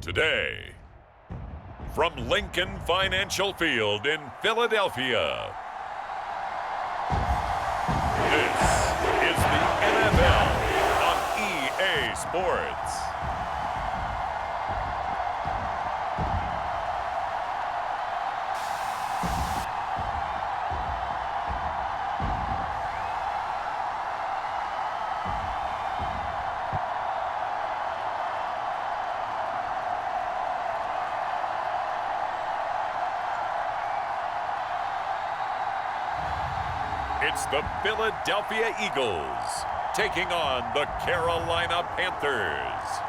Today, from Lincoln Financial Field in Philadelphia, this is the NFL on EA Sports. It's the Philadelphia Eagles taking on the Carolina Panthers.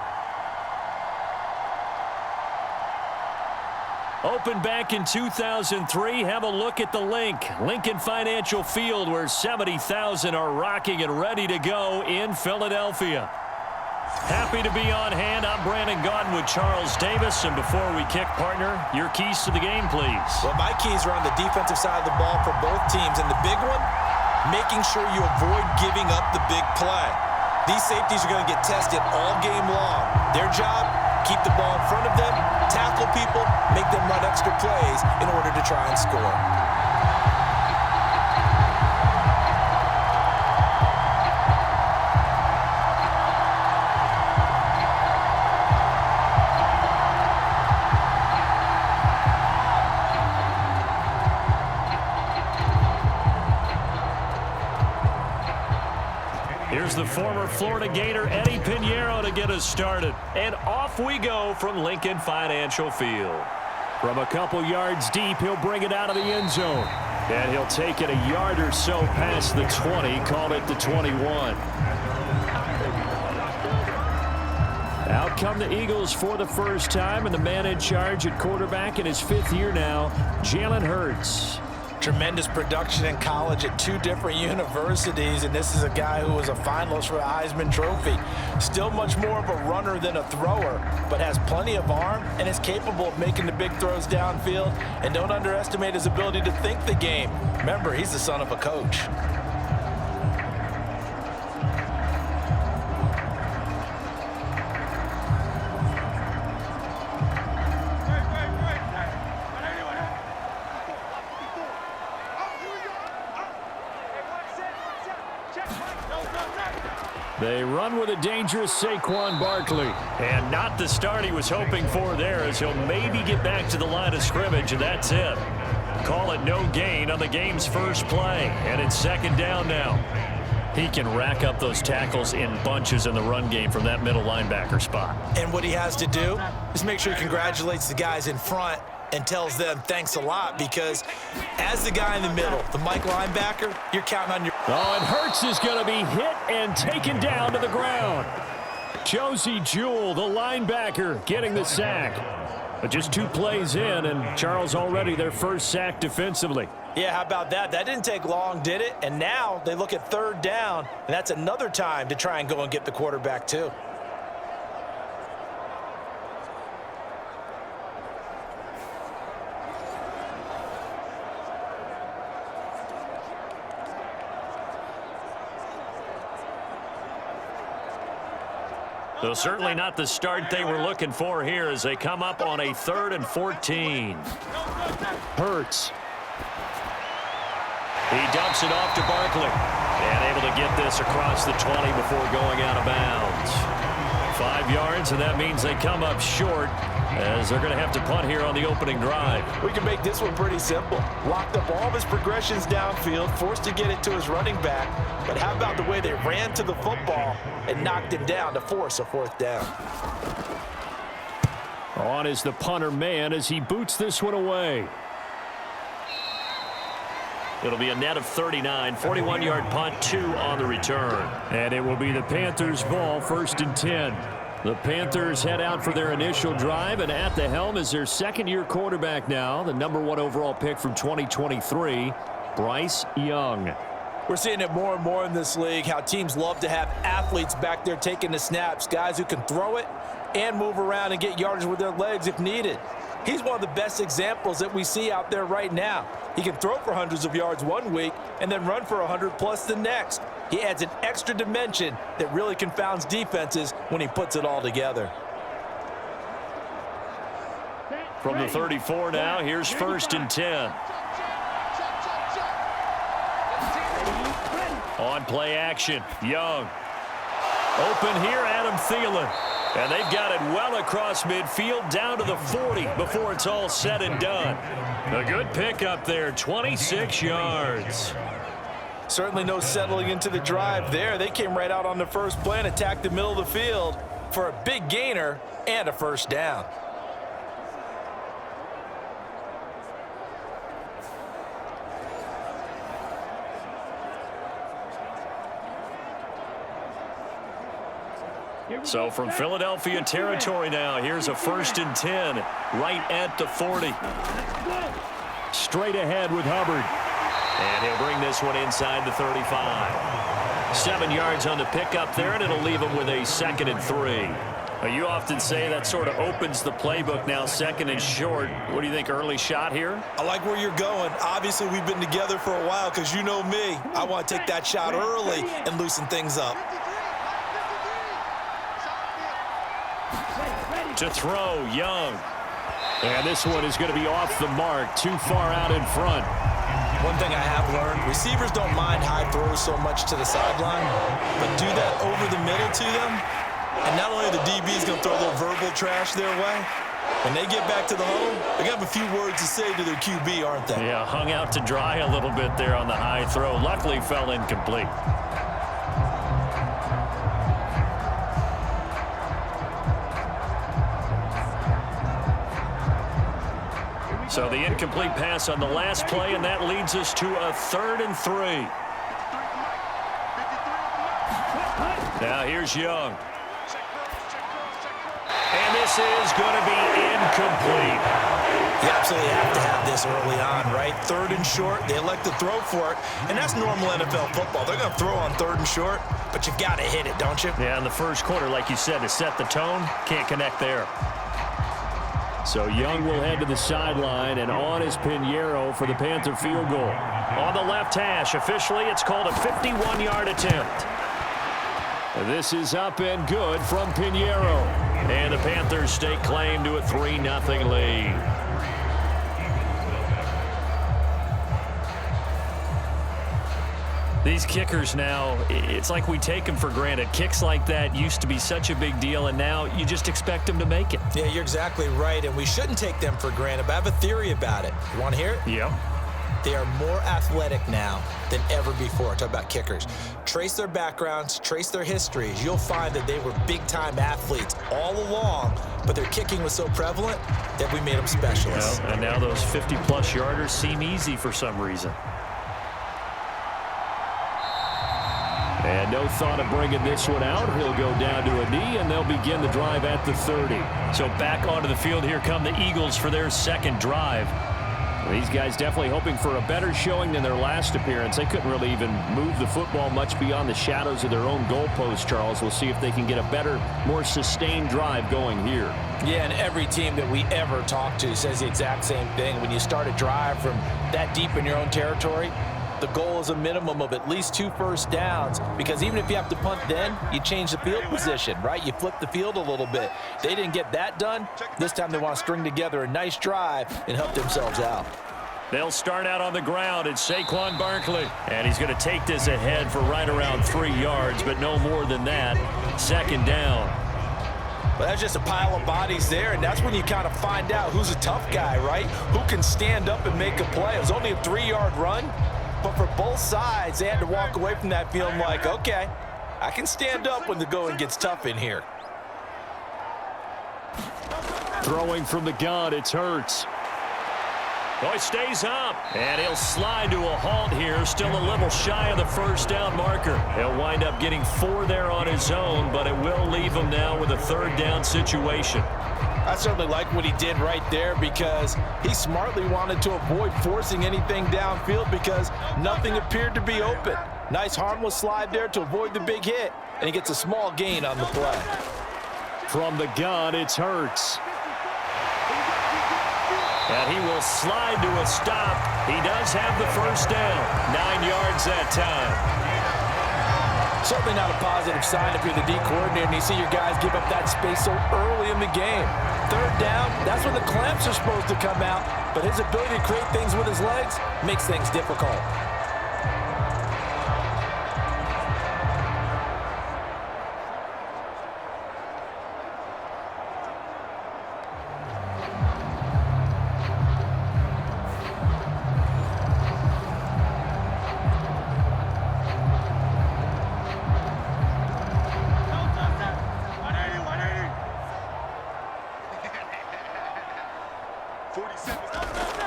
Opened back in 2003, have a look at the Lincoln Financial Field, where 70,000 are rocking and ready to go in Philadelphia. Happy to be on hand. I'm Brandon Gaudin with Charles Davis. And before we kick, partner, your keys to the game, please. Well, my keys are on the defensive side of the ball for both teams. And the big one, making sure you avoid giving up the big play. These safeties are going to get tested all game long. Their job, keep the ball in front of them, tackle people, make them run extra plays in order to try and score. Here's the former Florida Gator Eddie Pinheiro to get us started. And off we go from Lincoln Financial Field. From a couple yards deep, he'll bring it out of the end zone. And he'll take it a yard or so past the 20, call it the 21. Out come the Eagles for the first time, and the man in charge at quarterback in his fifth year now, Jalen Hurts. Tremendous production in college at two different universities, and this is a guy who was a finalist for the Heisman Trophy. Still much more of a runner than a thrower, but has plenty of arm and is capable of making the big throws downfield. And don't underestimate his ability to think the game. Remember, he's the son of a coach. They run with a dangerous Saquon Barkley. And not the start he was hoping for there, as he'll maybe get back to the line of scrimmage, and that's it. Call it no gain on the game's first play. And it's second down now. He can rack up those tackles in bunches in the run game from that middle linebacker spot. And what he has to do is make sure he congratulates the guys in front and tells them thanks a lot, because as the guy in the middle, the Mike linebacker, you're counting on your... Oh, and Hurts is going to be hit and taken down to the ground. Josie Jewell, the linebacker, getting the sack. But just 2 plays in, and Charles already their first sack defensively. Yeah, how about that? That didn't take long, did it? And now they look at third down, and that's another time to try and go and get the quarterback too. So certainly not the start they were looking for here as they come up on a 3rd and 14. Hurts. He dumps it off to Barkley. And able to get this across the 20 before going out of bounds. 5 yards, and that means they come up short, as they're going to have to punt here on the opening drive. We can make this one pretty simple. Locked up all of his progressions downfield, forced to get it to his running back. But how about the way they ran to the football and knocked him down to force a 4th down? On is the punter man as he boots this one away. It'll be a net of 39, 41-yard punt, 2 on the return. And it will be the Panthers' ball, 1st and 10. The Panthers head out for their initial drive, and at the helm is their second-year quarterback now, the #1 overall pick from 2023, Bryce Young. We're seeing it more and more in this league, how teams love to have athletes back there taking the snaps, guys who can throw it and move around and get yardage with their legs if needed. He's one of the best examples that we see out there right now. He can throw for hundreds of yards one week and then run for 100+ the next. He adds an extra dimension that really confounds defenses when he puts it all together. From the 34 now, here's 1st and 10. On play action, Young. Open here, Adam Thielen. And they've got it well across midfield down to the 40 before it's all said and done. A good pickup there, 26 yards. Certainly no settling into the drive there. They came right out on the first play and attacked the middle of the field for a big gainer and a first down. So from Philadelphia territory now, here's a 1st and 10 right at the 40. Straight ahead with Hubbard. And he'll bring this one inside the 35. 7 yards on the pickup there, and it'll leave him with a 2nd and 3. You often say that sort of opens the playbook now, 2nd and short. What do you think, early shot here? I like where you're going. Obviously, we've been together for a while because you know me. I want to take that shot early and loosen things up. To throw, Young. And this one is going to be off the mark, too far out in front. One thing I have learned, receivers don't mind high throws so much to the sideline, but do that over the middle to them, and not only are the DBs going to throw a little verbal trash their way, when they get back to the huddle, they're going to have a few words to say to their QB, aren't they? Yeah, hung out to dry a little bit there on the high throw. Luckily fell incomplete. So the incomplete pass on the last play, and that leads us to a 3rd and 3. Now here's Young. And this is going to be incomplete. You absolutely have to have this early on, right? 3rd and short, they elect to throw for it, and that's normal NFL football. They're going to throw on 3rd and short, but you've got to hit it, don't you? Yeah, in the first quarter, like you said, to set the tone, can't connect there. So Young will head to the sideline, and on is Pinheiro for the Panther field goal. On the left hash, officially it's called a 51-yard attempt. This is up and good from Pinheiro. And the Panthers stake claim to a 3-0 lead. These kickers now, it's like we take them for granted. Kicks like that used to be such a big deal, and now you just expect them to make it. Yeah, you're exactly right, and we shouldn't take them for granted, but I have a theory about it. You want to hear it? Yep. They are more athletic now than ever before. Talk about kickers. Trace their backgrounds, trace their histories. You'll find that they were big-time athletes all along, but their kicking was so prevalent that we made them specialists. Well, and now those 50-plus yarders seem easy for some reason. And no thought of bringing this one out. He'll go down to a knee, and they'll begin the drive at the 30. So back onto the field, here come the Eagles for their 2nd drive. These guys definitely hoping for a better showing than their last appearance. They couldn't really even move the football much beyond the shadows of their own goalpost, Charles. We'll see if they can get a better, more sustained drive going here. Yeah, and every team that we ever talk to says the exact same thing. When you start a drive from that deep in your own territory, the goal is a minimum of at least 2 first downs, because even if you have to punt then, you change the field position, right? You flip the field a little bit. They didn't get that done. This time they want to string together a nice drive and help themselves out. They'll start out on the ground. It's Saquon Barkley. And he's going to take this ahead for right around 3 yards, but no more than that. 2nd down. Well, that's just a pile of bodies there, and that's when you kind of find out who's a tough guy, right? Who can stand up and make a play. It was only a 3-yard run. But for both sides, they had to walk away from that feeling like, okay, I can stand up when the going gets tough in here. Throwing from the gun, it's Hurts. Oh, he stays up, and he'll slide to a halt here, still a little shy of the first down marker. He'll wind up getting 4 there on his own, but it will leave him now with a 3rd down situation. I certainly like what he did right there, because he smartly wanted to avoid forcing anything downfield because nothing appeared to be open. Nice harmless slide there to avoid the big hit, and he gets a small gain on the play. From the gun, it's Hurts. And he will slide to a stop. He does have the first down. 9 yards that time. Certainly not a positive sign if you're the D coordinator and you see your guys give up that space so early in the game. Third down, that's when the clamps are supposed to come out, but his ability to create things with his legs makes things difficult.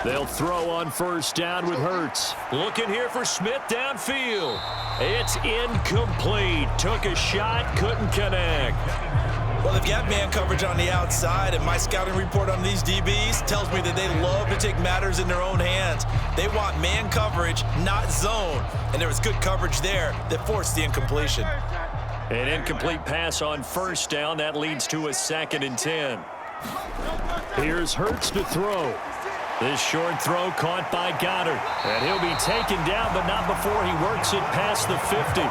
They'll throw on first down with Hurts. Looking here for Smith downfield. It's incomplete. Took a shot, couldn't connect. Well, they've got man coverage on the outside, and my scouting report on these DBs tells me that they love to take matters in their own hands. They want man coverage, not zone. And there was good coverage there that forced the incompletion. An incomplete pass on first down. That leads to a 2nd and 10. Here's Hurts to throw. This short throw caught by Goddard. And he'll be taken down, but not before he works it past the 50.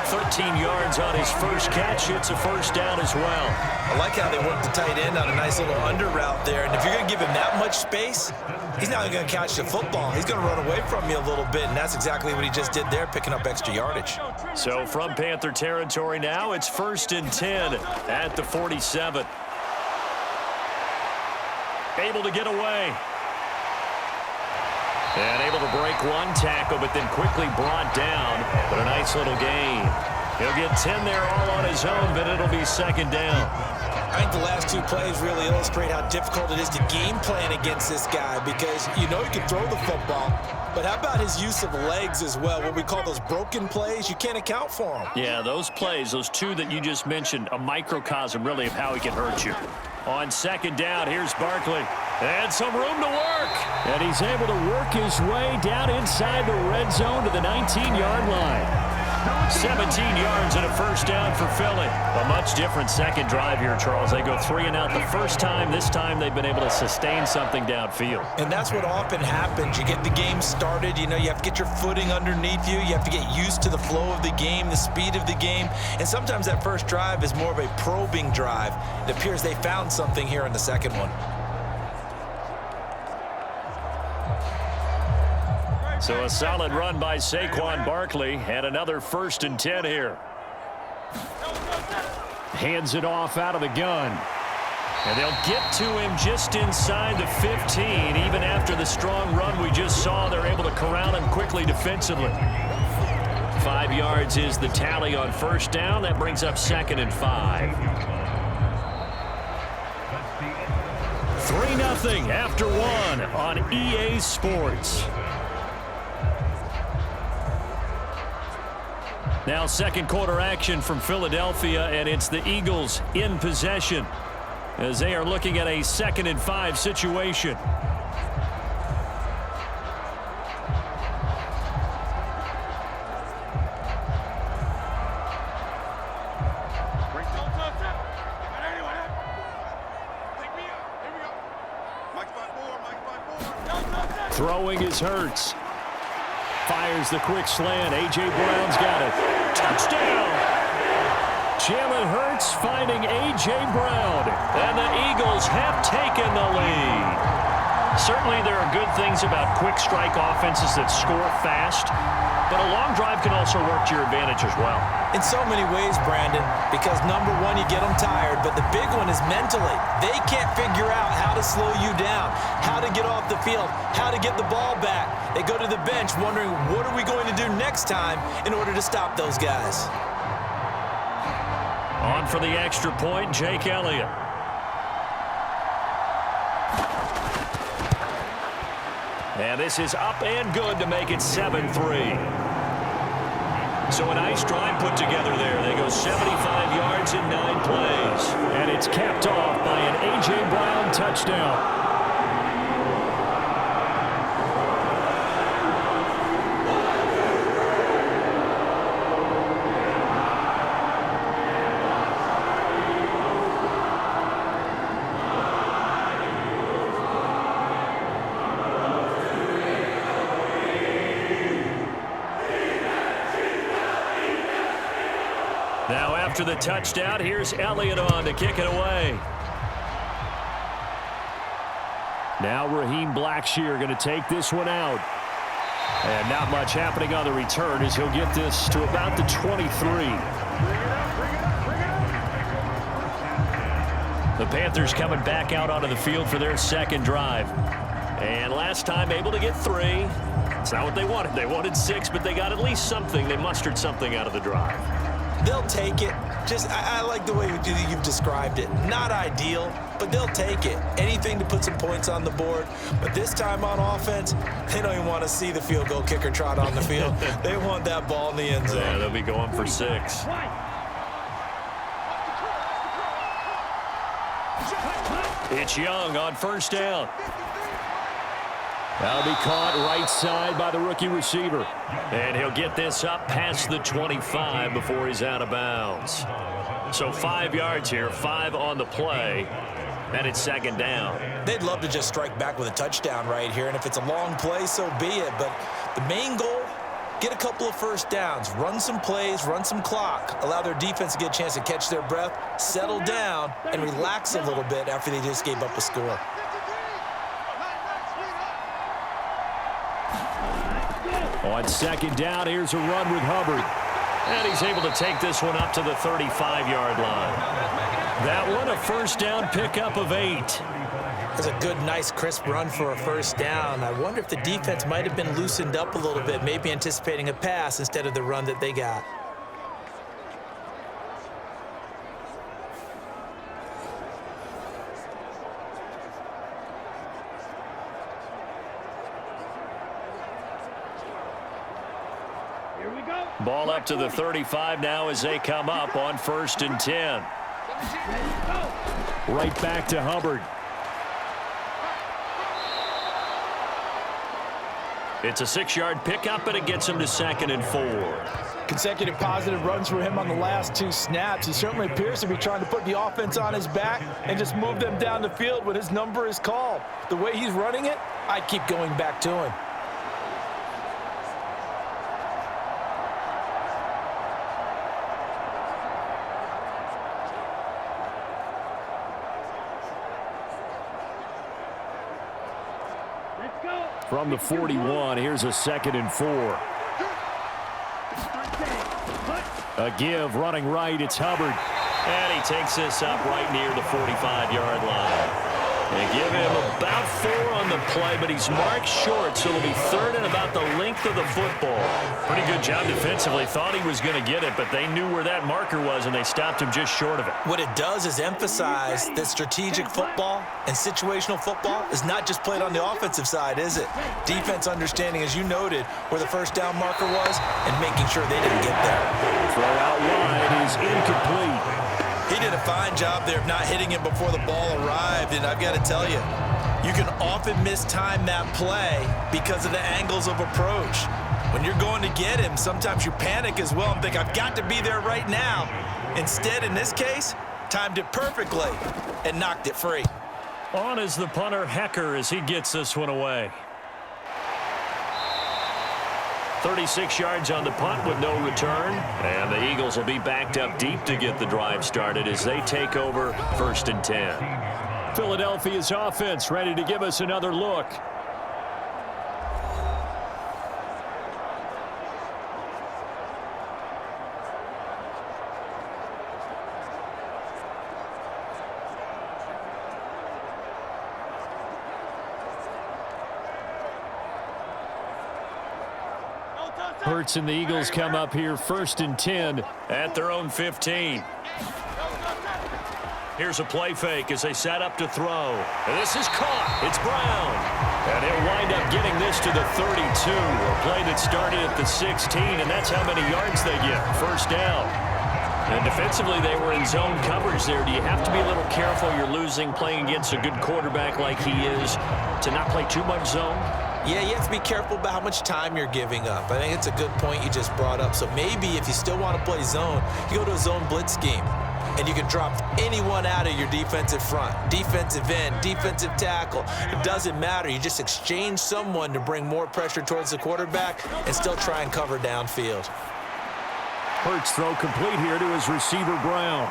13 yards on his first catch. It's a first down as well. I like how they work the tight end on a nice little under route there. And if you're going to give him that much space, he's not going to catch the football. He's going to run away from you a little bit, and that's exactly what he just did there, picking up extra yardage. So from Panther territory now, it's 1st and 10 at the 47. Able to get away. And able to break one tackle, but then quickly brought down. But a nice little gain. He'll get 10 there all on his own, but it'll be 2nd down. I think the last 2 plays really illustrate how difficult it is to game plan against this guy, because you know he can throw the football, but how about his use of legs as well? What we call those broken plays, you can't account for them. Yeah, those plays, those 2 that you just mentioned, a microcosm really of how he can hurt you. On 2nd down, here's Barkley. And some room to work. And he's able to work his way down inside the red zone to the 19-yard line. 17 yards and a first down for Philly. A much different second drive here, Charles. They go 3 and out the first time. This time they've been able to sustain something downfield. And that's what often happens. You get the game started. You know, you have to get your footing underneath you. You have to get used to the flow of the game, the speed of the game. And sometimes that first drive is more of a probing drive. It appears they found something here in the second one. So a solid run by Saquon Barkley, and another 1st and 10 here. Hands it off out of the gun. And they'll get to him just inside the 15. Even after the strong run we just saw, they're able to corral him quickly defensively. 5 yards is the tally on first down. That brings up 2nd and 5. 3-0 after 1 on EA Sports. Now 2nd quarter action from Philadelphia, and it's the Eagles in possession as they are looking at a 2nd and 5 situation. Throwing is Hurts. Fires the quick slant. A.J. Brown's got it. Touchdown! Jalen Hurts finding A.J. Brown. And the Eagles have taken the lead. Certainly there are good things about quick strike offenses that score fast, but a long drive can also work to your advantage as well. In so many ways, Brandon, because number one, you get them tired, but the big one is mentally. They can't figure out how to slow you down, how to get off the field, how to get the ball back. They go to the bench wondering, what are we going to do next time in order to stop those guys? On for the extra point, Jake Elliott. And this is up and good to make it 7-3. So a nice drive put together there. They go 75 yards in 9 plays. And it's capped off by an A.J. Brown touchdown. after the touchdown. Here's Elliott on to kick it away. Now Raheem Blackshear going to take this one out. And not much happening on the return as he'll get this to about the 23. The Panthers coming back out onto the field for their second drive. And last time able to get 3. It's not what they wanted. They wanted 6, but they got at least something. They mustered something out of the drive. They'll take it. I like the way you've described it. Not ideal, but they'll take it. Anything to put some points on the board. But this time on offense, they don't even want to see the field goal kicker trot on the field. They want that ball in the end zone. Yeah, they'll be going for 6. It's Young on first down. That'll be caught right side by the rookie receiver. And he'll get this up past the 25 before he's out of bounds. So 5 yards here, 5 on the play, and it's second down. They'd love to just strike back with a touchdown right here, and if it's a long play, so be it. But the main goal, get a couple of first downs, run some plays, run some clock, allow their defense to get a chance to catch their breath, settle down, and relax a little bit after they just gave up a score. On second down, here's a run with Hubbard. And he's able to take this one up to the 35-yard line. That one, a first down pickup of 8. That's a good, nice, crisp run for a first down. I wonder if the defense might have been loosened up a little bit, maybe anticipating a pass instead of the run that they got. Ball up to the 35 now as they come up on 1st and 10. Right back to Hubbard. It's a 6-yard pickup, and it gets him to 2nd and 4. Consecutive positive runs for him on the last 2 snaps. He certainly appears to be trying to put the offense on his back and just move them down the field when his number is called. The way he's running it, I keep going back to him. From the 41, here's a 2nd and 4. A give, running right, it's Hubbard. And he takes this up right near the 45-yard line. They give him about 4 on the play, but he's marked short, so it'll be 3rd and about the length of the football. Pretty good job defensively. Thought he was going to get it, but they knew where that marker was, and they stopped him just short of it. What it does is emphasize that strategic football and situational football is not just played on the offensive side, is it? Defense understanding, as you noted, where the first down marker was and making sure they didn't get there. Throw out wide is incomplete. He did a fine job there of not hitting him before the ball arrived, and I've got to tell you, you can often mistime that play because of the angles of approach. When you're going to get him, sometimes you panic as well and think, I've got to be there right now. Instead, in this case, timed it perfectly and knocked it free. On is the punter, Hecker, as he gets this one away. 36 yards on the punt with no return. And the Eagles will be backed up deep to get the drive started as they take over 1st and 10. Philadelphia's offense ready to give us another look. Hurts and the Eagles come up here 1st and 10 at their own 15. Here's a play fake as they set up to throw. And this is caught. It's Brown. And he'll wind up getting this to the 32. A play that started at the 16, and that's how many yards they get. First down. And defensively, they were in zone coverage there. Do you have to be a little careful? You're losing playing against a good quarterback like he is to not play too much zone? Yeah, you have to be careful about how much time you're giving up. I think it's a good point you just brought up. So maybe if you still want to play zone, you go to a zone blitz scheme, and you can drop anyone out of your defensive front, defensive end, defensive tackle. It doesn't matter. You just exchange someone to bring more pressure towards the quarterback and still try and cover downfield. Hurts throw complete here to his receiver, Brown.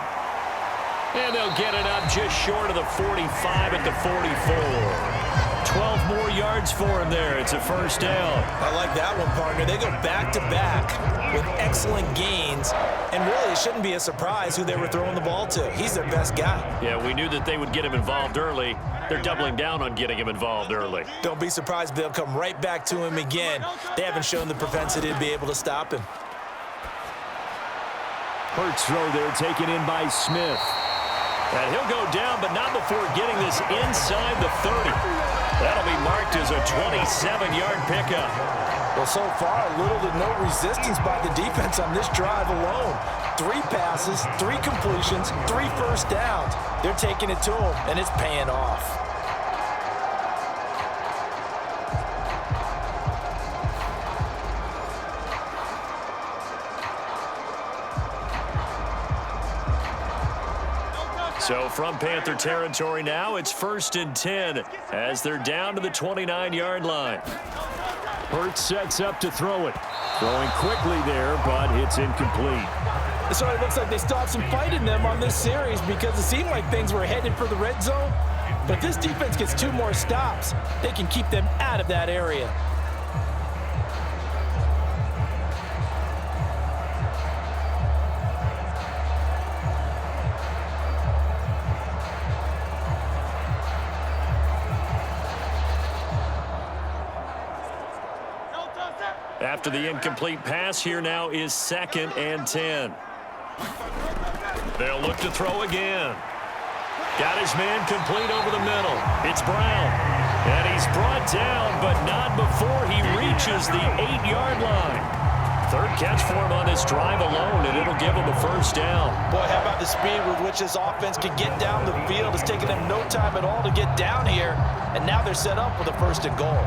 And they'll get it up just short of the 45 at the 44. 12 more yards for him there. It's a first down. I like that one, partner. They go back-to-back with excellent gains. And really, it shouldn't be a surprise who they were throwing the ball to. He's their best guy. Yeah, we knew that they would get him involved early. They're doubling down on getting him involved early. Don't be surprised if they'll come right back to him again. They haven't shown the propensity to be able to stop him. Hurts throw there taken in by Smith. And he'll go down, but not before getting this inside the 30. That'll be marked as a 27-yard pickup. Well, so far, little to no resistance by the defense on this drive alone. 3 passes, 3 completions, 3 first downs. They're taking it to him, and it's paying off. So from Panther territory now, it's 1st and 10 as they're down to the 29-yard line. Hurts sets up to throw it. Throwing quickly there, but it's incomplete. So it looks like they still have some fight in them on this series because it seemed like things were headed for the red zone. But if this defense gets 2 more stops, they can keep them out of that area. After the incomplete pass, here now is 2nd and 10. They'll look to throw again. Got his man complete over the middle. It's Brown. And he's brought down, but not before he reaches the 8-yard line. 3rd catch for him on this drive alone, and it'll give him a first down. Boy, how about the speed with which this offense can get down the field? It's taken them no time at all to get down here, and now they're set up with a 1st and goal.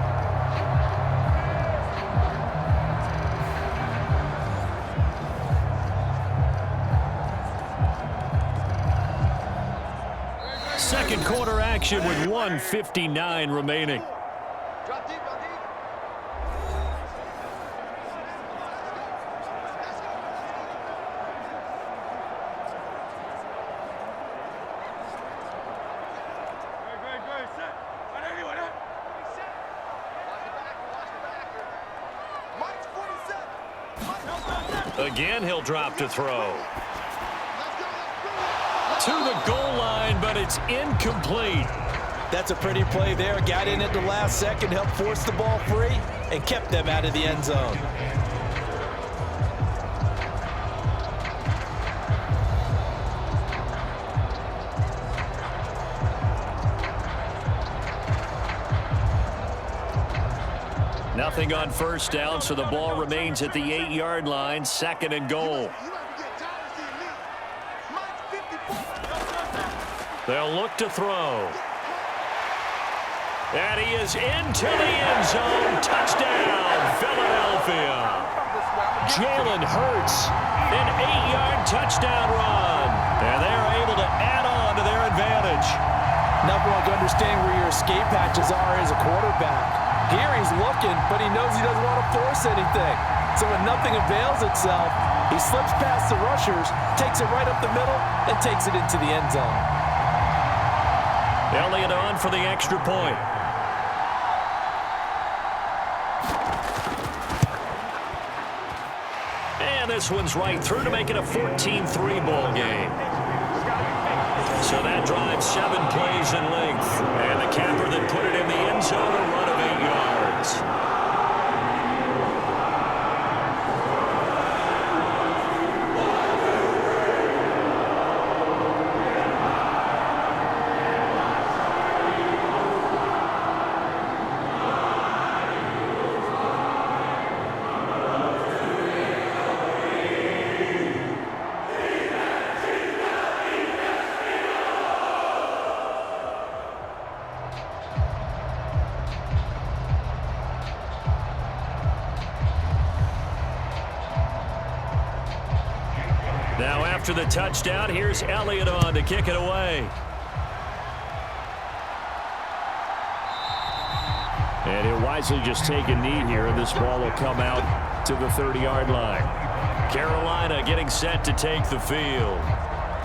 Second quarter action with 1:59 remaining. Again, he'll drop to throw. To the goal line, but it's incomplete. That's a pretty play there. Got in at the last second, helped force the ball free, and kept them out of the end zone. Nothing on first down, so the ball remains at the 8-yard line, 2nd and goal. They'll look to throw. And he is into the end zone. Touchdown, Philadelphia. Jalen Hurts, an 8-yard touchdown run. And they're able to add on to their advantage. Nothing like understanding where your escape hatches are as a quarterback. Here he's looking, but he knows he doesn't want to force anything. So when nothing avails itself, he slips past the rushers, takes it right up the middle, and takes it into the end zone. Elliott on for the extra point. And this one's right through to make it a 14-3 ball game. So that drives 7 plays in length. And the capper that put it in the end zone, a run of 8 yards. Now after the touchdown, here's Elliott on to kick it away. And he'll wisely just take a knee here, and this ball will come out to the 30-yard line. Carolina getting set to take the field.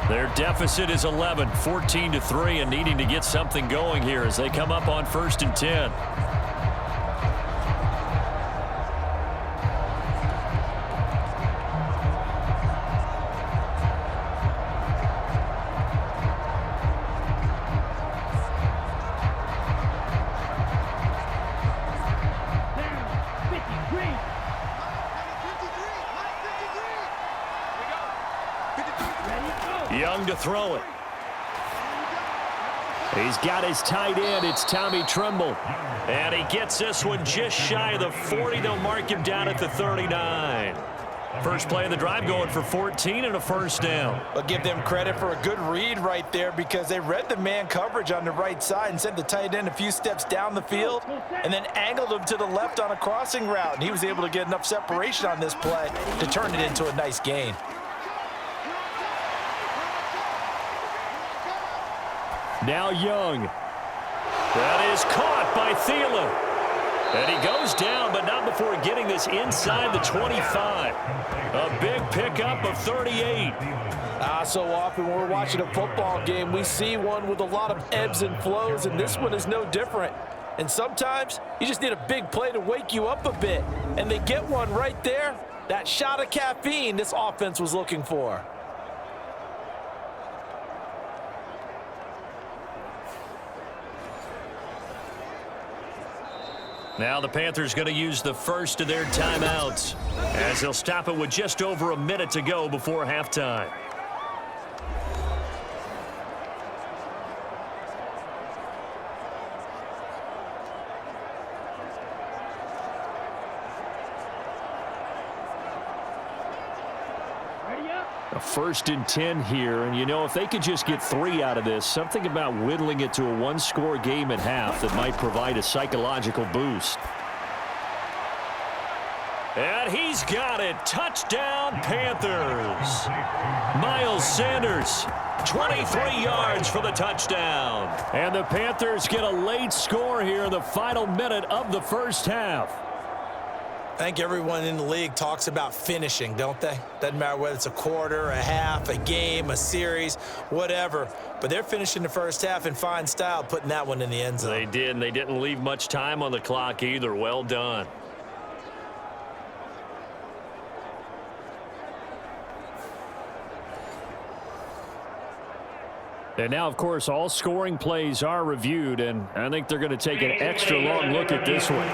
Their deficit is 11, 14-3, and needing to get something going here as they come up on 1st and 10. Young to throw it. He's got his tight end. It's Tommy Tremble. And he gets this one just shy of the 40. They'll mark him down at the 39. First play of the drive going for 14 and a first down. But give them credit for a good read right there because they read the man coverage on the right side and sent the tight end a few steps down the field and then angled him to the left on a crossing route. And he was able to get enough separation on this play to turn it into a nice gain. Now Young. That is caught by Thielen. And he goes down, but not before getting this inside the 25. A big pickup of 38. So often when we're watching a football game, we see one with a lot of ebbs and flows, and this one is no different. And sometimes you just need a big play to wake you up a bit. And they get one right there. That shot of caffeine this offense was looking for. Now the Panthers going to use the first of their timeouts as they'll stop it with just over a minute to go before halftime. A 1st and 10 here, and you know, if they could just get 3 out of this, something about whittling it to a one-score game at half that might provide a psychological boost. And he's got it. Touchdown, Panthers. Miles Sanders, 23 yards for the touchdown. And the Panthers get a late score here in the final minute of the first half. I think everyone in the league talks about finishing, don't they? Doesn't matter whether it's a quarter, a half, a game, a series, whatever. But they're finishing the first half in fine style, putting that one in the end zone. They did, and they didn't leave much time on the clock either. Well done. And now, of course, all scoring plays are reviewed, and I think they're going to take an extra long look at this one.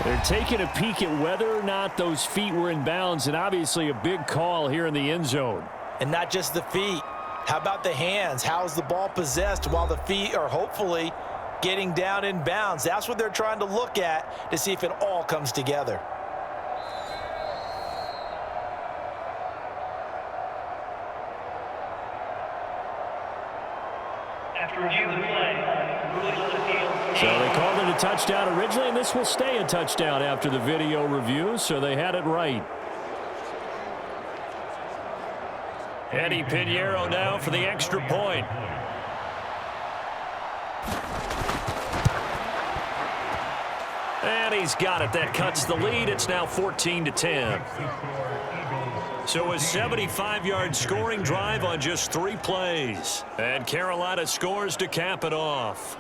They're taking a peek at whether or not those feet were in bounds, and obviously a big call here in the end zone. And not just the feet. How about the hands? How's the ball possessed while the feet are hopefully getting down in bounds? That's what they're trying to look at to see if it all comes together. After reviewing the play, rulings on the field. So they called it a touchdown originally, and this will stay a touchdown after the video review, so they had it right. Eddie Pinheiro now for the extra point. And he's got it. That cuts the lead. It's now 14-10. So a 75-yard scoring drive on just 3 plays. And Carolina scores to cap it off.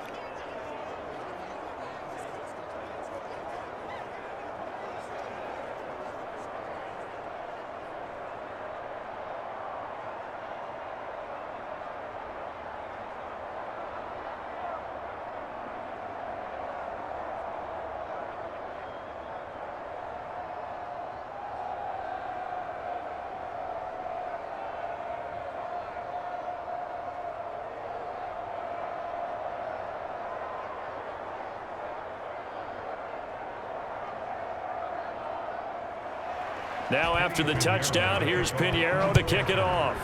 Now after the touchdown, here's Pinheiro to kick it off.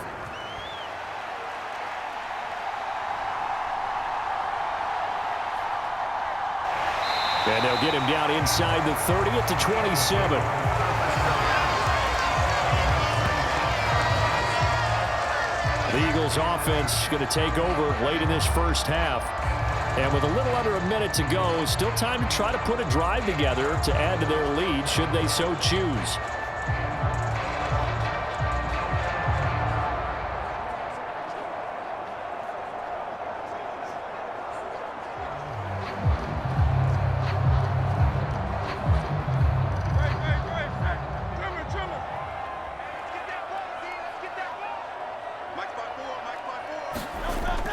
And they'll get him down inside the 30 at the 27. The Eagles offense going to take over late in this first half. And with a little under a minute to go, still time to try to put a drive together to add to their lead should they so choose.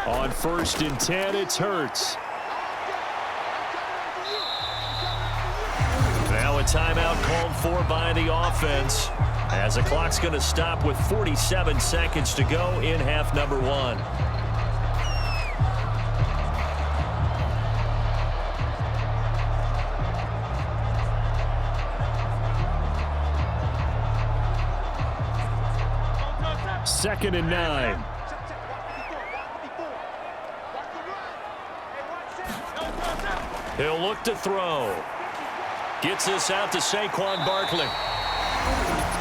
On 1st and 10, it's Hurts. Now a timeout called for by the offense, as the clock's going to stop with 47 seconds to go in half number 1. Second and 9. He'll look to throw. Gets this out to Saquon Barkley.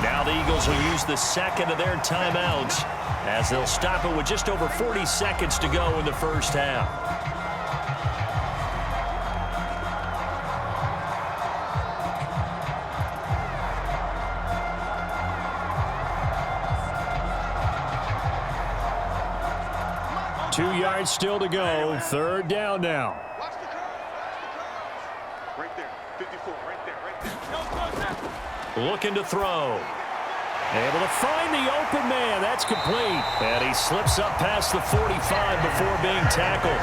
Now the Eagles will use the second of their timeouts as they'll stop it with just over 40 seconds to go in the first half. Two yards still to go. Third down now. Right there, 54, right there. Looking to throw. Able to find the open man. That's complete. And he slips up past the 45 before being tackled.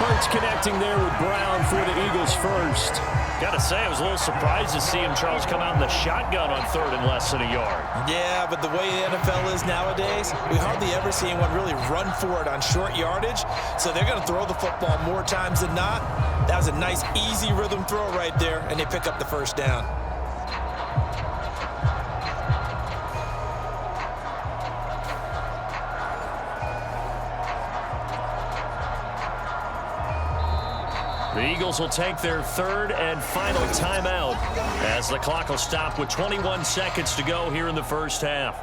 Hurts connecting there with Brown for the Eagles first. Got to say, I was a little surprised to see him, Charles, come out in the shotgun on 3rd and less than a yard. Yeah, but the way the NFL is nowadays, we hardly ever see anyone really run for it on short yardage. So they're going to throw the football more times than not. That was a nice, easy rhythm throw right there, and they pick up the first down. The Eagles will take their third and final timeout as the clock will stop with 21 seconds to go here in the first half.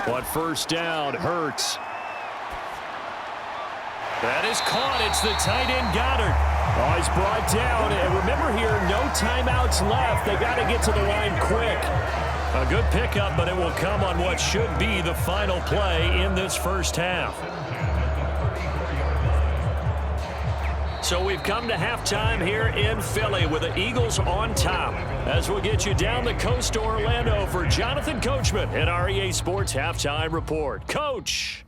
On 1st down, Hurts. That is caught. It's the tight end, Goddard. Oh, he's brought down. And remember here, no timeouts left. They got to get to the line quick. A good pickup, but it will come on what should be the final play in this first half. So we've come to halftime here in Philly with the Eagles on top. As we'll get you down the coast to Orlando for Jonathon Coachman and our EA Sports Halftime Report. Coach.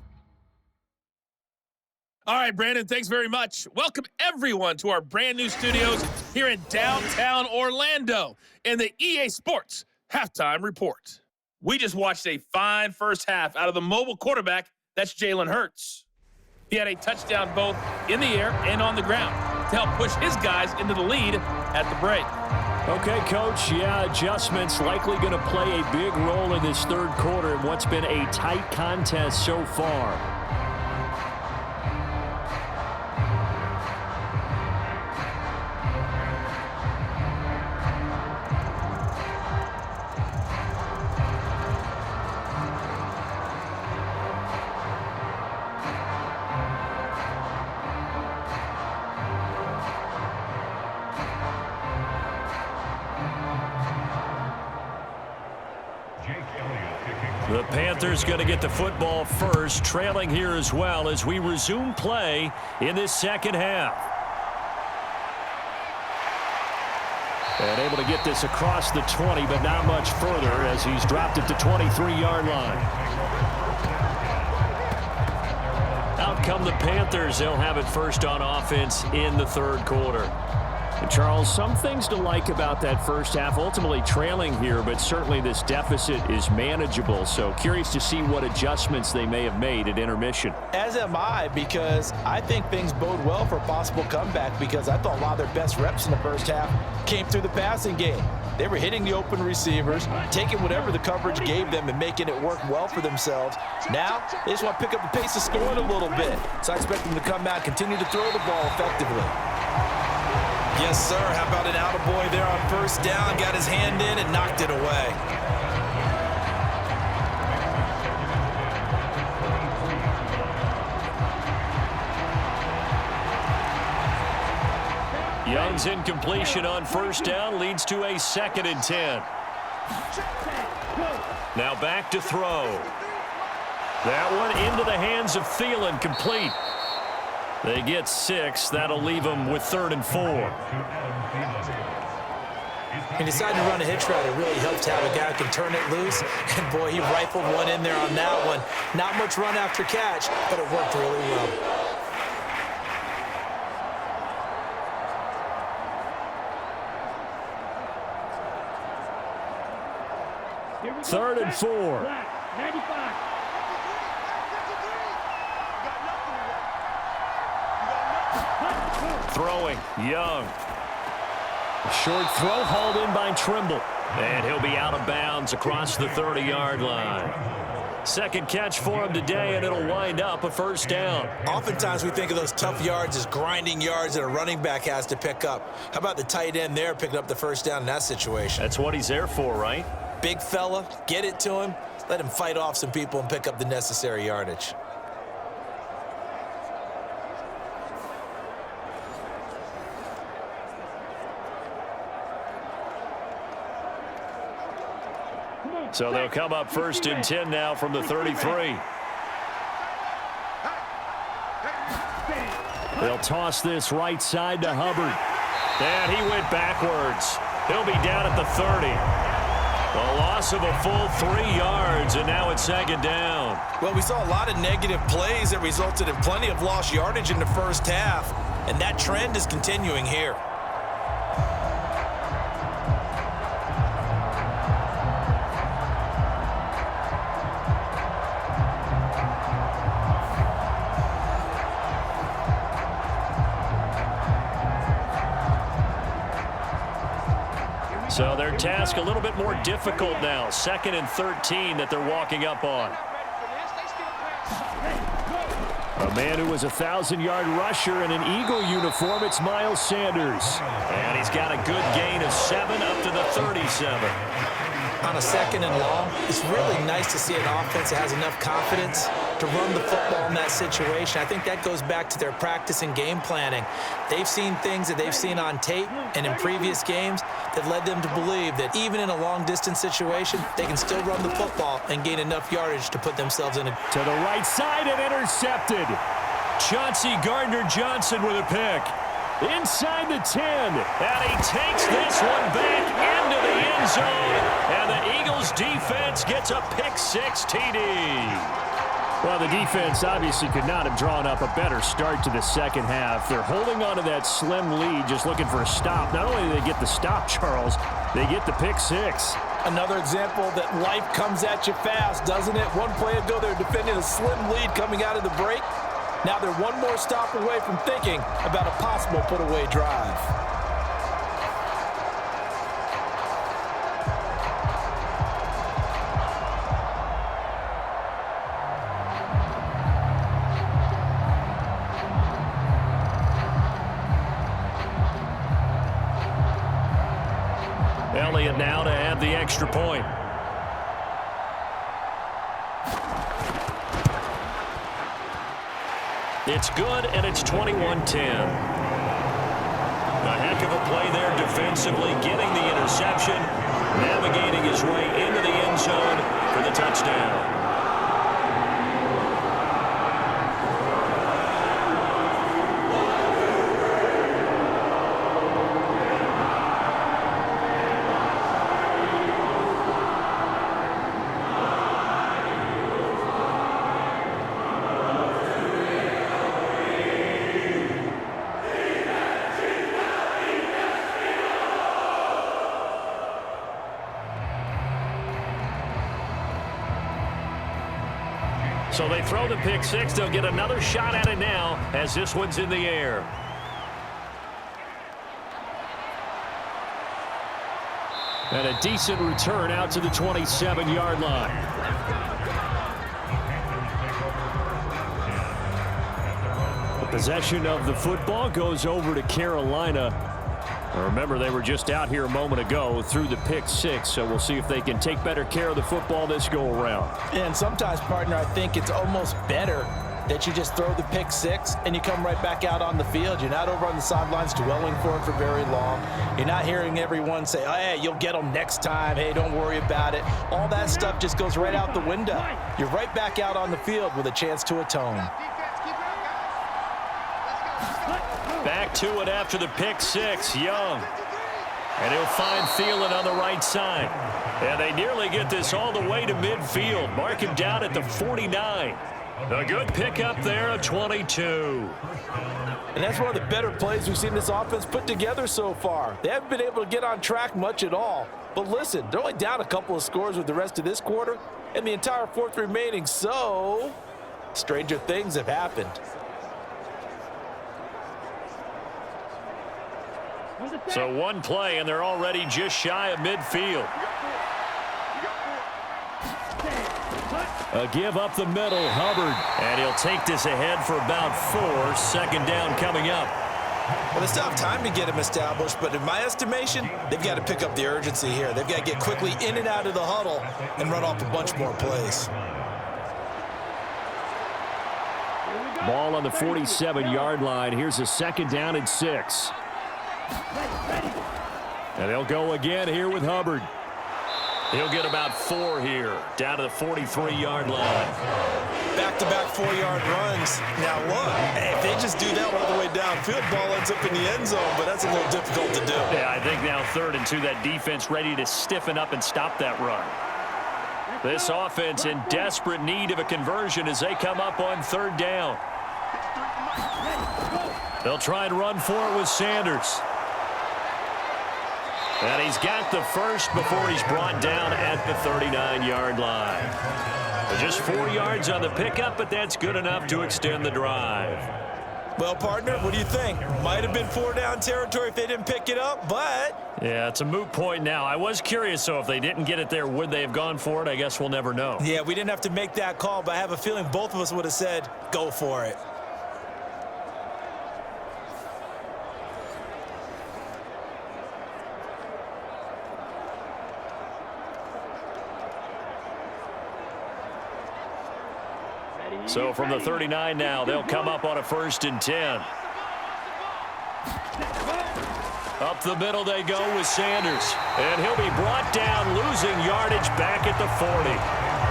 All right, Brandon, thanks very much. Welcome, everyone, to our brand-new studios here in downtown Orlando in the EA Sports Halftime Report. We just watched a fine first half out of the mobile quarterback. That's Jalen Hurts. He had a touchdown both in the air and on the ground to help push his guys into the lead at the break. Okay, Coach, yeah, adjustments likely going to play a big role in this third quarter in what's been a tight contest so far. The Panthers going to get the football first, trailing here as well as we resume play in this second half. And able to get this across the 20, but not much further as he's dropped it to 23-yard line. Out come the Panthers. They'll have it first on offense in the third quarter. And Charles, some things to like about that first half. Ultimately trailing here, but certainly this deficit is manageable. So curious to see what adjustments they may have made at intermission. As am I, because I think things bode well for a possible comeback, because I thought a lot of their best reps in the first half came through the passing game. They were hitting the open receivers, taking whatever the coverage gave them and making it work well for themselves. Now, they just want to pick up the pace of scoring a little bit. So I expect them to come out and continue to throw the ball effectively. Yes, sir. How about an attaboy there on first down? Got his hand in and knocked it away. Young's incompletion on first down leads to a 2nd and 10. Now back to throw. That one into the hands of Thielen, complete. They get 6. That'll leave them with 3rd and 4. He decided to run a hitch route. It really helped to have a guy who can turn it loose. And, boy, he rifled one in there on that one. Not much run after catch, but it worked really well. 3rd and 4. Throwing, Young. A short throw hauled in by Trimble. And he'll be out of bounds across the 30-yard line. 2nd catch for him today, and it'll wind up a 1st down. Oftentimes we think of those tough yards as grinding yards that a running back has to pick up. How about the tight end there picking up the 1st down in that situation? That's what he's there for, right? Big fella, get it to him, let him fight off some people and pick up the necessary yardage. So they'll come up 1st and 10 now from the 33. They'll toss this right side to Hubbard. And he went backwards. He'll be down at the 30. A loss of a full 3 yards, and now it's 2nd down. Well, we saw a lot of negative plays that resulted in plenty of lost yardage in the first half, and that trend is continuing here. So their task a little bit more difficult now. 2nd and 13 that they're walking up on. A man who was a 1,000-yard rusher in an Eagle uniform, it's Miles Sanders. And he's got a good gain of 7 up to the 37. On a 2nd and long, it's really nice to see an offense that has enough confidence to run the football in that situation. I think that goes back to their practice and game planning. They've seen things that they've seen on tape and in previous games that led them to believe that even in a long-distance situation, they can still run the football and gain enough yardage to put themselves in a... To the right side and intercepted. Chauncey Gardner-Johnson with a pick. Inside the 10. And he takes this one back into the end zone. And the Eagles defense gets a pick-6 TD. Well, the defense obviously could not have drawn up a better start to the second half. They're holding on to that slim lead, just looking for a stop. Not only do they get the stop, Charles, they get the pick-6. Another example that life comes at you fast, doesn't it? One play ago, they're defending a slim lead coming out of the break. Now they're one more stop away from thinking about a possible put-away drive. Elliott now to add the extra point. It's good, and it's 21-10. A heck of a play there defensively, getting the interception, navigating his way into the end zone for the touchdown. So they throw the pick six. They'll get another shot at it now as this one's in the air. And a decent return out to the 27-yard line. The possession of the football goes over to Carolina. Remember, they were just out here a moment ago through the pick six, so we'll see if they can take better care of the football this go-around. And sometimes, partner, I think it's almost better that you just throw the pick six and you come right back out on the field. You're not over on the sidelines dwelling for it for very long. You're not hearing everyone say, oh, hey, you'll get them next time. Hey, don't worry about it. All that stuff just goes right out the window. You're right back out on the field with a chance to atone. Back to it after the pick six, Young. And he'll find Thielen on the right side. And they nearly get this all the way to midfield. Mark him down at the 49. A good pickup there, a 22. And that's one of the better plays we've seen this offense put together so far. They haven't been able to get on track much at all. But listen, they're only down a couple of scores with the rest of this quarter and the entire fourth remaining. So, stranger things have happened. So one play, and they're already just shy of midfield. A give up the middle, Hubbard. And he'll take this ahead for about 4. Second down coming up. Well, they still have time to get him established, but in my estimation, they've got to pick up the urgency here. They've got to get quickly in and out of the huddle and run off a bunch more plays. Ball on the 47-yard line. Here's a second down and 6. And they'll go again here with Hubbard. He'll get about 4 here, down to the 43-yard line. Back-to-back 4-yard runs. Now look, hey, if they just do that all the way downfield, ball ends up in the end zone, but that's a little difficult to do. Yeah, I think now 3rd and 2, that defense ready to stiffen up and stop that run. This offense in desperate need of a conversion as they come up on 3rd down. They'll try and run for it with Sanders. And he's got the first before he's brought down at the 39-yard line. Just 4 yards on the pickup, but that's good enough to extend the drive. Well, partner, what do you think? Might have been 4-down territory if they didn't pick it up, but... Yeah, it's a moot point now. I was curious, so if they didn't get it there, would they have gone for it? I guess we'll never know. Yeah, we didn't have to make that call, but I have a feeling both of us would have said, go for it. So from the 39 now, they'll come up on a 1st and 10. Up the middle they go with Sanders. And he'll be brought down, losing yardage back at the 40.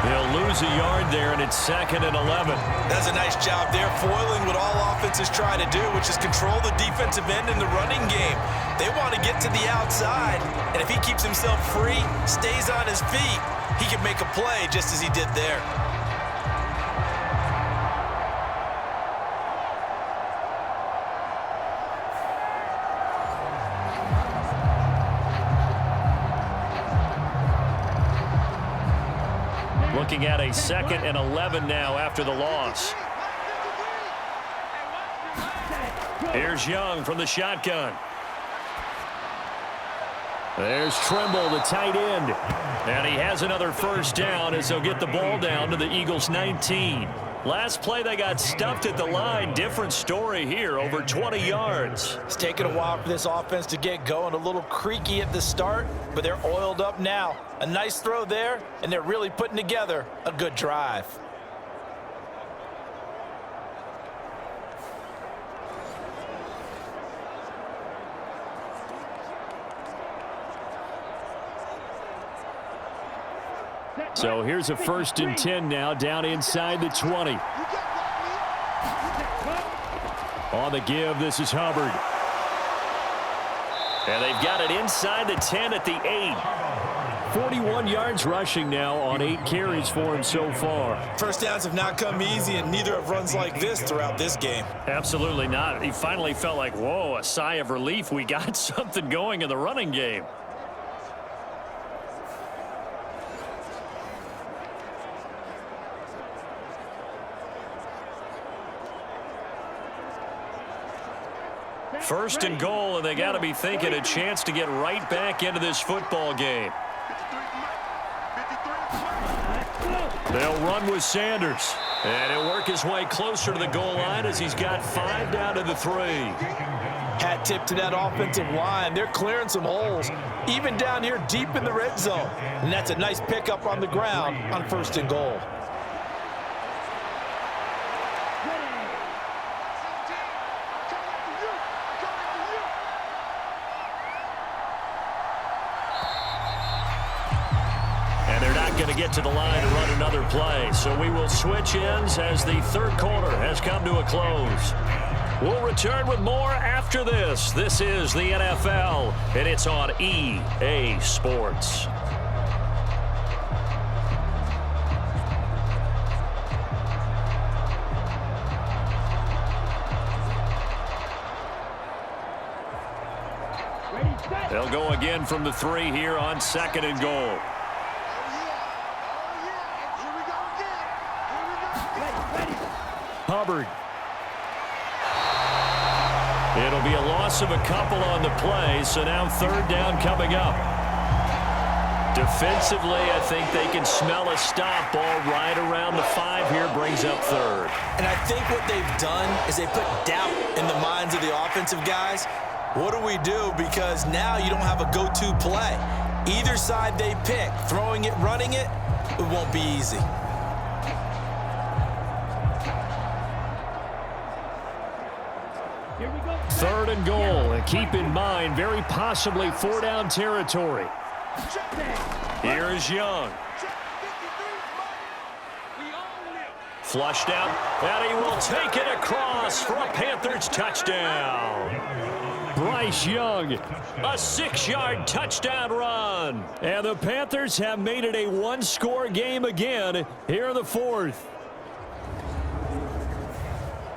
He'll lose a yard there, and it's 2nd and 11. That's a nice job there, foiling what all offenses try to do, which is control the defensive end in the running game. They want to get to the outside, and if he keeps himself free, stays on his feet, he can make a play just as he did there. Looking at a 2nd and 11 now after the loss. Here's Young from the shotgun. There's Trimble, the tight end. And he has another 1st down as they'll get the ball down to the Eagles' 19. Last play, they got stuffed at the line. Different story here, over 20 yards. It's taken a while for this offense to get going. A little creaky at the start, but they're oiled up now. A nice throw there, and they're really putting together a good drive. So here's a 1st and 10 now, down inside the 20. On the give, this is Hubbard. And they've got it inside the 10 at the 8. 41 yards rushing now on 8 carries for him so far. 1st downs have not come easy, and neither have runs like this throughout this game. Absolutely not. He finally felt like, whoa, a sigh of relief. We got something going in the running game. First and goal, and they got to be thinking a chance to get right back into this football game. They'll run with Sanders. And he'll work his way closer to the goal line as he's got 5 down to the 3. Hat tip to that offensive line. They're clearing some holes, even down here deep in the red zone. And that's a nice pickup on the ground on first and goal. Going to get to the line to run another play. So we will switch ends as the third quarter has come to a close. We'll return with more after this. This is the NFL, and it's on EA Sports. They'll go again from the 3 here on second and goal. Hubbard. It'll be a loss of a couple on the play, so now third down coming up. Defensively, I think they can smell a stop ball right around the 5 here, brings up third. And I think what they've done is they put doubt in the minds of the offensive guys. What do we do? Because now you don't have a go-to play. Either side they pick, throwing it, running it, it won't be easy. Third and goal, and keep in mind, very possibly 4-down territory. Here is Young. Flushed out, and he will take it across for a Panthers touchdown. Bryce Young, a 6-yard touchdown run. And the Panthers have made it a one-score game again here in the fourth.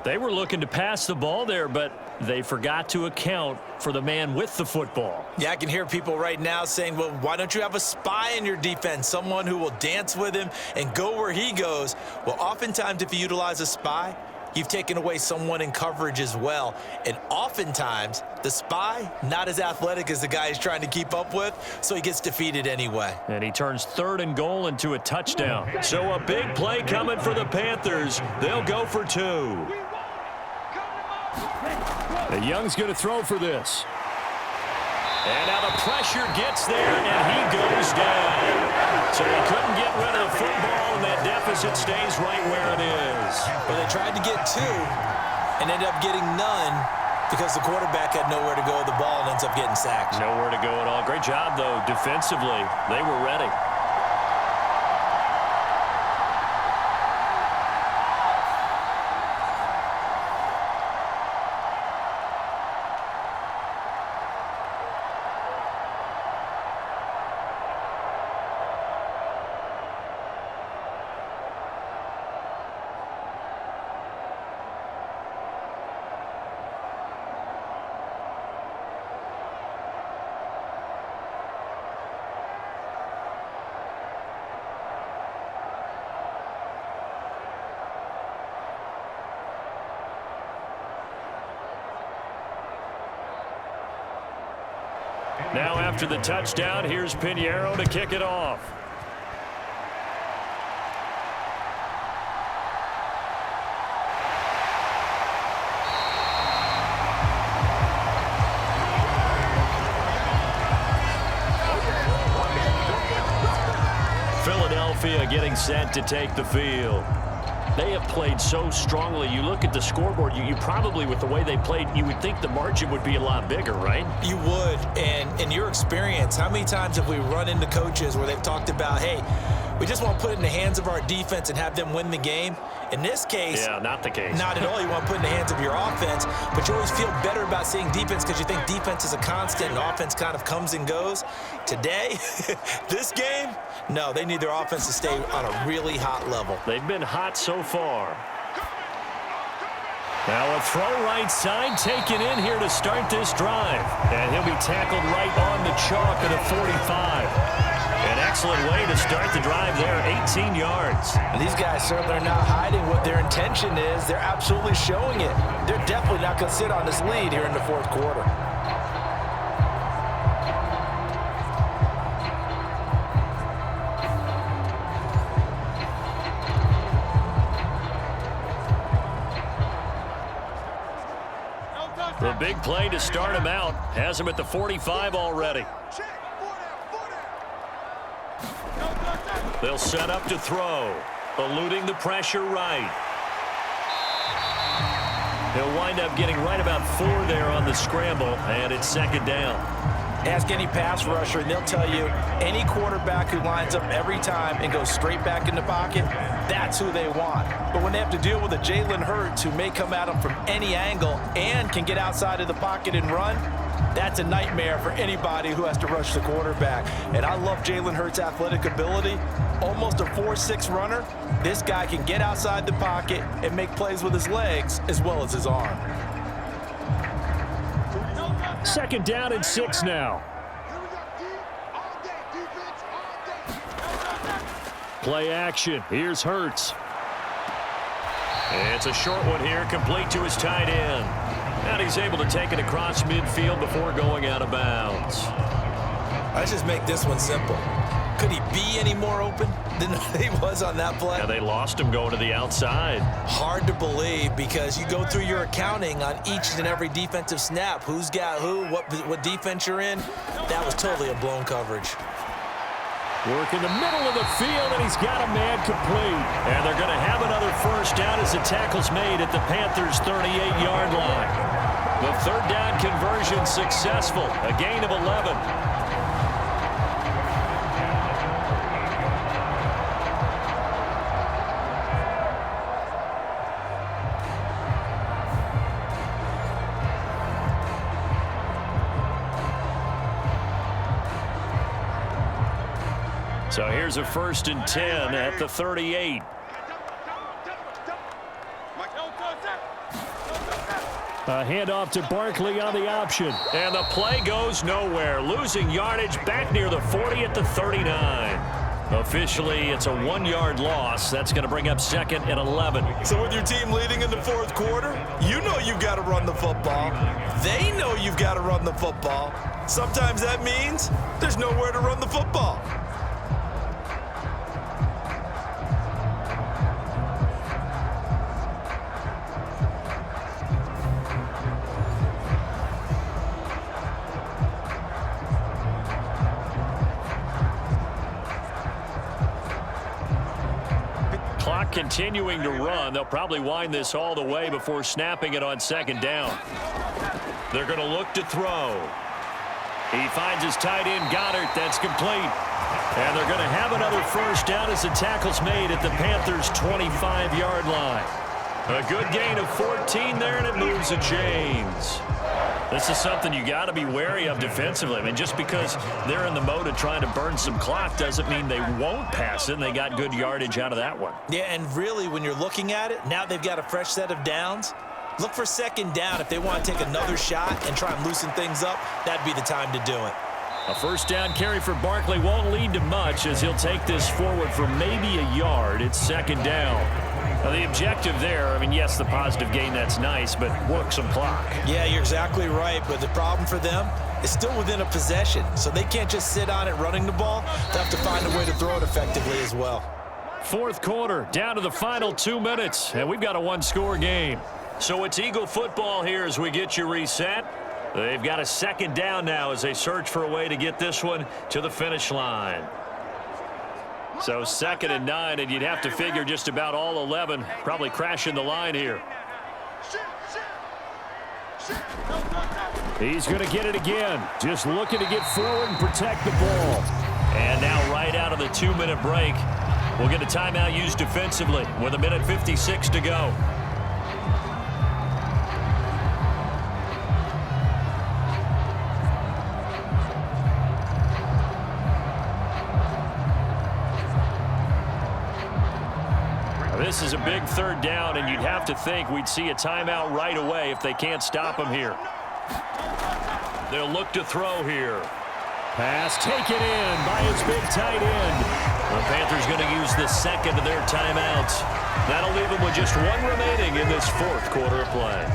They were looking to pass the ball there, but they forgot to account for the man with the football. Yeah, I can hear people right now saying, well, why don't you have a spy in your defense, someone who will dance with him and go where he goes? Well, oftentimes if you utilize a spy, you've taken away someone in coverage as well. And oftentimes, the spy, not as athletic as the guy he's trying to keep up with, so he gets defeated anyway. And he turns third and goal into a touchdown. So a big play coming for the Panthers. They'll go for 2. And Young's going to throw for this. And now the pressure gets there, and he goes down. So he couldn't get rid of the football, and that deficit stays right where it is. Well, they tried to get 2 and ended up getting none because the quarterback had nowhere to go with the ball and ends up getting sacked. Nowhere to go at all. Great job, though, defensively. They were ready. Now after the touchdown, here's Pinheiro to kick it off. Philadelphia getting set to take the field. They have played so strongly. You look at the scoreboard, you probably, with the way they played, you would think the margin would be a lot bigger, right? You would. And in your experience, how many times have we run into coaches where they've talked about, hey, we just want to put it in the hands of our defense and have them win the game? In this case, yeah, not the case. Not at all. You want to put it in the hands of your offense, but you always feel better about seeing defense because you think defense is a constant and offense kind of comes and goes. Today, this game, no, they need their offense to stay on a really hot level. They've been hot so far. Now a throw right side taken in here to start this drive. And he'll be tackled right on the chalk at a 45. An excellent way to start the drive there, 18 yards. And these guys certainly are not hiding what their intention is. They're absolutely showing it. They're definitely not going to sit on this lead here in the fourth quarter. The big play to start him out has him at the 45 already. They'll set up to throw, eluding the pressure right. He'll wind up getting right about 4 there on the scramble, and it's second down. Ask any pass rusher, and they'll tell you any quarterback who lines up every time and goes straight back in the pocket, that's who they want. But when they have to deal with a Jalen Hurts who may come at them from any angle and can get outside of the pocket and run, that's a nightmare for anybody who has to rush the quarterback. And I love Jalen Hurts' athletic ability. Almost a 4.6 runner. This guy can get outside the pocket and make plays with his legs as well as his arm. Second down and 6 now. Play action. Here's Hurts. It's a short one here, complete to his tight end. And he's able to take it across midfield before going out of bounds. Let's just make this one simple. Could he be any more open than he was on that play? Yeah, they lost him going to the outside. Hard to believe because you go through your accounting on each and every defensive snap. Who's got who, what defense you're in. That was totally a blown coverage. Work in the middle of the field, and he's got a man complete. And they're going to have another first down as the tackle's made at the Panthers' 38-yard line. The third down conversion successful, a gain of 11. So here's a 1st and 10 at the 38. A handoff to Barkley on the option. And the play goes nowhere. Losing yardage back near the 40 at the 39. Officially, it's a 1-yard loss. That's going to bring up 2nd and 11. So with your team leading in the fourth quarter, you know you've got to run the football. They know you've got to run the football. Sometimes that means there's nowhere to run the football. Continuing to run. They'll probably wind this all the way before snapping it on 2nd down. They're going to look to throw. He finds his tight end, Goddard. That's complete. And they're going to have another first down as the tackle's made at the Panthers' 25-yard line. A good gain of 14 there, and it moves the chains. This is something you got to be wary of defensively. I mean, just because they're in the mode of trying to burn some clock doesn't mean they won't pass it, and they got good yardage out of that one. Yeah, and really, when you're looking at it, now they've got a fresh set of downs. Look for 2nd down. If they want to take another shot and try and loosen things up, that'd be the time to do it. A first down carry for Barkley won't lead to much as he'll take this forward for maybe a yard. It's 2nd down. Now, the objective there, I mean, yes, the positive gain, that's nice, but work some clock. Yeah, you're exactly right, but the problem for them is still within a possession, so they can't just sit on it running the ball. They have to find a way to throw it effectively as well. Fourth quarter, down to the final 2 minutes, and we've got a 1-score game. So it's Eagle football here as we get you reset. They've got a 2nd down now as they search for a way to get this one to the finish line. So 2nd and 9, and you'd have to figure just about all 11 probably crashing the line here. He's going to get it again. Just looking to get forward and protect the ball. And now right out of the 2-minute break, we'll get a timeout used defensively with 1:56 to go. This is a big 3rd down, and you'd have to think we'd see a timeout right away if they can't stop him here. They'll look to throw here. Pass taken in by his big tight end. The Panthers going to use the second of their timeouts. That'll leave them with just one remaining in this fourth quarter of play.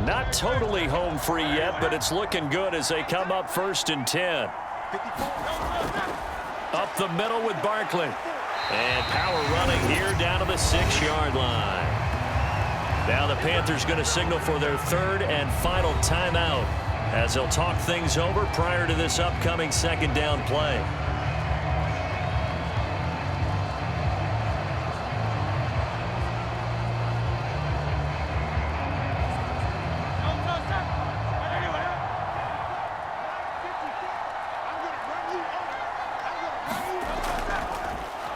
Not totally home free yet, but it's looking good as they come up 1st and 10. Up the middle with Barkley. And power running here down to the 6-yard line. Now the Panthers going to signal for their third and final timeout as they'll talk things over prior to this upcoming second down play.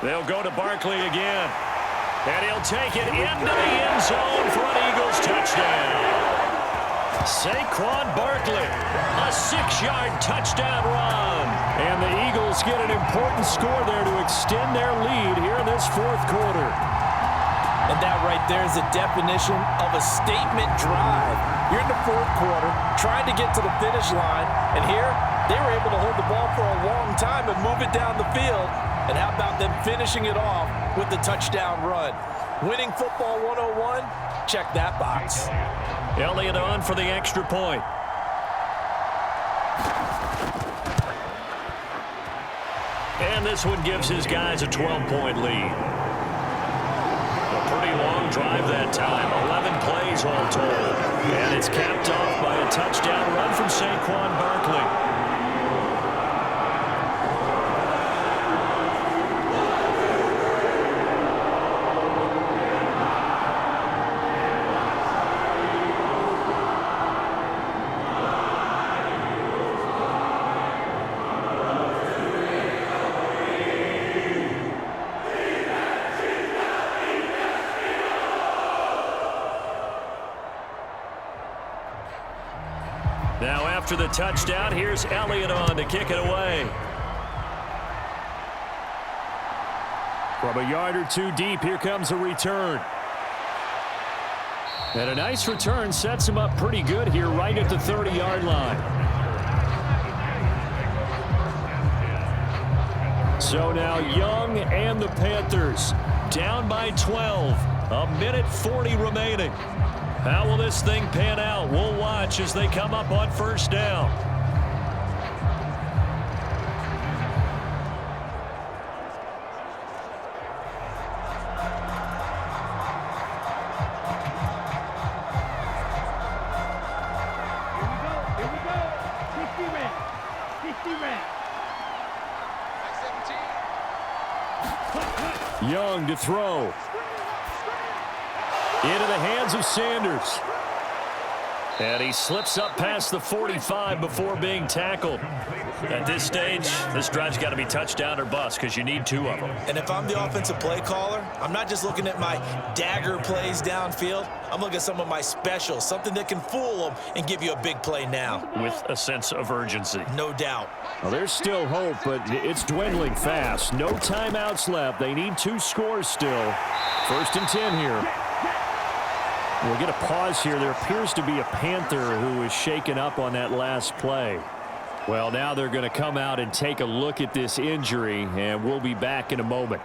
They'll go to Barkley again. And he'll take it into the end zone for an Eagles touchdown. Saquon Barkley, a 6-yard touchdown run. And the Eagles get an important score there to extend their lead here in this fourth quarter. And that right there is the definition of a statement drive. You're in the fourth quarter, trying to get to the finish line. And here, they were able to hold the ball for a long time and move it down the field. And how about them finishing it off with the touchdown run? Winning football 101, check that box. Elliott on for the extra point. And this one gives his guys a 12-point lead. A pretty long drive that time, 11 plays all told. And it's capped off by a touchdown run from Saquon Barkley. Now after the touchdown, here's Elliott on to kick it away. From a yard or two deep, here comes a return. And a nice return sets him up pretty good here right at the 30-yard line. So now Young and the Panthers down by 12. A minute 40 remaining. How will this thing pan out? We'll watch as they come up on first down. Here we go. 50 red. 50 red. Young to throw. Into the hands of Sanders. And he slips up past the 45 before being tackled. At this stage, this drive's got to be touchdown or bust because you need 2 of them. And if I'm the offensive play caller, I'm not just looking at my dagger plays downfield. I'm looking at some of my specials, something that can fool them and give you a big play now. With a sense of urgency. No doubt. Well, there's still hope, but it's dwindling fast. No timeouts left. They need 2 scores still. 1st and 10 here. We'll get a pause here. There appears to be a Panther who is shaken up on that last play. Well, now they're going to come out and take a look at this injury, and we'll be back in a moment.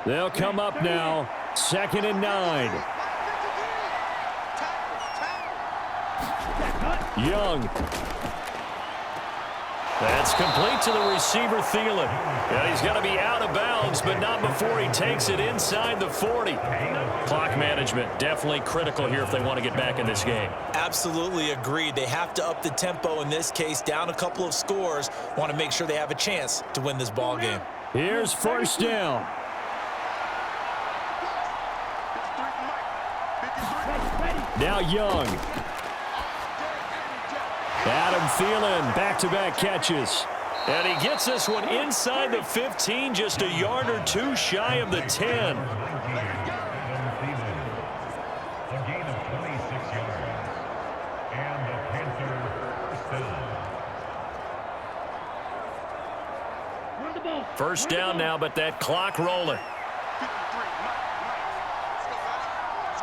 They'll come up now, 2nd and 9. Young. That's complete to the receiver, Thielen. Yeah, he's got to be out of bounds, but not before he takes it inside the 40. Clock management, definitely critical here if they want to get back in this game. Absolutely agreed. They have to up the tempo in this case, down a couple of scores. Want to make sure they have a chance to win this ball game. Here's first down. Now Young. Adam Thielen, back-to-back catches. And he gets this one inside the 15, just a yard or two shy of the 10. First down now, but that clock rolling.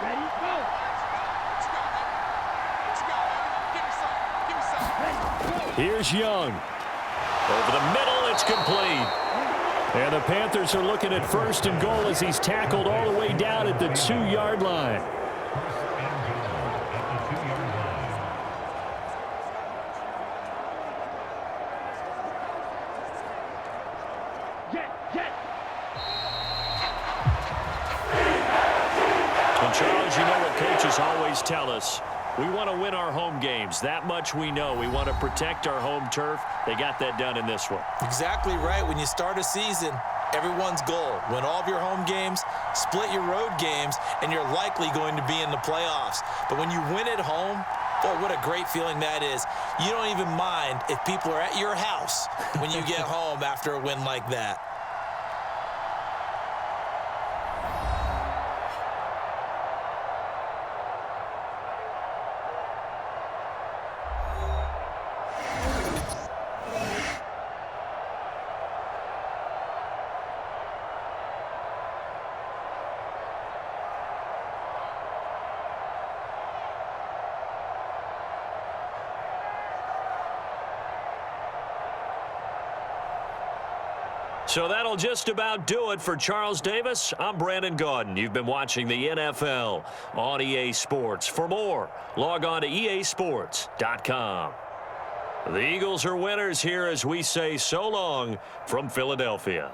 Ready, go. Here's Young. Over the middle, it's complete. And the Panthers are looking at first and goal as he's tackled all the way down at the 2-yard line. And Charles, you know what coaches always tell us. We want to win our home games. That much we know. We want to protect our home turf. They got that done in this one. Exactly right. When you start a season, everyone's goal, win all of your home games, split your road games, and you're likely going to be in the playoffs. But when you win at home, boy, what a great feeling that is. You don't even mind if people are at your house when you get home after a win like that. So that'll just about do it for Charles Davis. I'm Brandon Gaudin. You've been watching the NFL on EA Sports. For more, log on to easports.com. The Eagles are winners here as we say so long from Philadelphia.